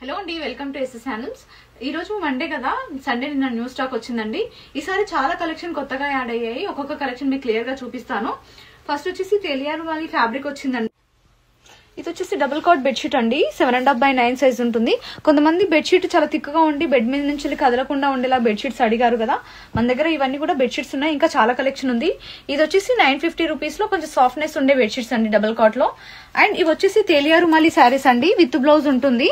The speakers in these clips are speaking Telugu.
హలో అండి, వెల్కమ్ టు ఎస్ఎస్ హ్యాండ్లూమ్స్. ఈ రోజు మండే కదా, సండే నిన్న న్యూ స్టాక్ వచ్చిందండి. ఈసారి చాలా కలెక్షన్ కొత్తగా యాడ్ అయ్యాయి. ఒక్కొక్క కలెక్షన్ మీకు క్లియర్ గా చూపిస్తాను. ఫస్ట్ వచ్చేసి తెలియారు వాలి ఫ్యాబ్రిక్ వచ్చిందండి. ఇది వచ్చేసి డబుల్ కాట్ బెడ్షీట్ అండి. 7.5x9 సైజ్ ఉంటుంది. కొంతమంది బెడ్షీట్ చాలా తిక్కుగా ఉండి బెడ్ మీద నుంచి కదలకుండా ఉండేలా బెడ్షీట్స్ అడిగారు కదా, మన దగ్గర ఇవన్నీ కూడా బెడ్షీట్స్ ఉన్నాయి. ఇంకా చాలా కలెక్షన్ ఉంది. ఇది వచ్చేసి 950 రూపీస్ లో కొంచెం సాఫ్ట్నెస్ ఉండే బెడ్షీట్స్ అండి డబుల్ కాట్ లో. అండ్ ఇవి వచ్చేసి తెలియారు వాలి శారీస్ అండి, విత్ బ్లౌజ్ ఉంటుంది.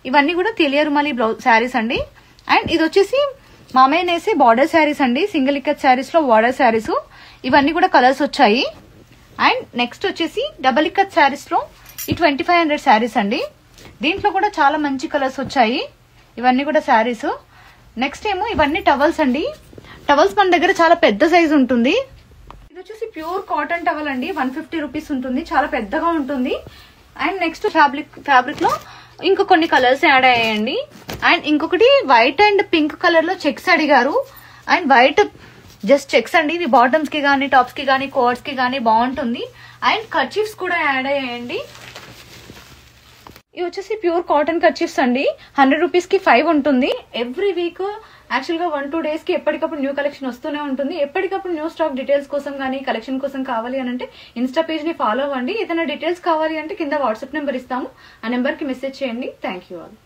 ఇవన్నీ కూడా తెలియారు వాలి బ్లౌజ్ శారీస్ అండి. అండ్ ఇది వచ్చేసి మామయ్య నేసే బార్డర్ శారీస్ అండి, సింగిల్ ఇక్కత్ శారీస్ లో బార్డర్ శారీస్. ఇవన్నీ కూడా కలర్స్ వచ్చాయి. అండ్ నెక్స్ట్ వచ్చేసి డబల్ ఇక్కత్ శారీస్ లో ఈ 2500 శారీస్ అండి. దీంట్లో కూడా చాలా మంచి కలర్స్ వచ్చాయి. ఇవన్నీ కూడా శారీస్. నెక్స్ట్ ఏమో ఇవన్నీ టవల్స్ అండి. టవల్స్ మన దగ్గర చాలా పెద్ద సైజ్ ఉంటుంది. ఇది వచ్చేసి ప్యూర్ కాటన్ టవల్ అండి, 150 రూపీస్ ఉంటుంది. చాలా పెద్దగా ఉంటుంది. అండ్ నెక్స్ట్ ఫ్యాబ్రిక్ లో ఇంకో కొన్ని కలర్స్ యాడ్ అయ్యాయండి. అండ్ ఇంకొకటి వైట్ అండ్ పింక్ కలర్ లో చెక్స్ అడిగారు. అండ్ వైట్ జస్ట్ చెక్స్ అండి. ఇవి బాటమ్స్ కి గానీ, టాప్స్ కి గానీ, కోట్స్ కి గానీ బాగుంటుంది. అండ్ కర్చీఫ్స్ కూడా యాడ్ అయ్యాయండి. ఇవి వచ్చేసి ప్యూర్ కాటన్ కర్చీఫ్స్ అండి. 100 రూపీస్ కి 5 ఉంటుంది. ఎవ్రీ వీక్ యాక్చువల్ గా 1-2 డేస్ కి ఎప్పటికప్పుడు న్యూ కలెక్షన్ వస్తూనే ఉంటుంది. ఎప్పటికప్పుడు న్యూ స్టాక్ డీటెయిల్స్ కోసం కానీ, కలెక్షన్ కోసం కావాలి అని అంటే ఇన్స్టా పేజ్ ని ఫాలో అవ్వండి. ఏదైనా డీటెయిల్స్ కావాలి అంటే కింద వాట్సాప్ నెంబర్ ఇస్తాము, ఆ నెంబర్ కి మెసేజ్ చేయండి. Thank you all.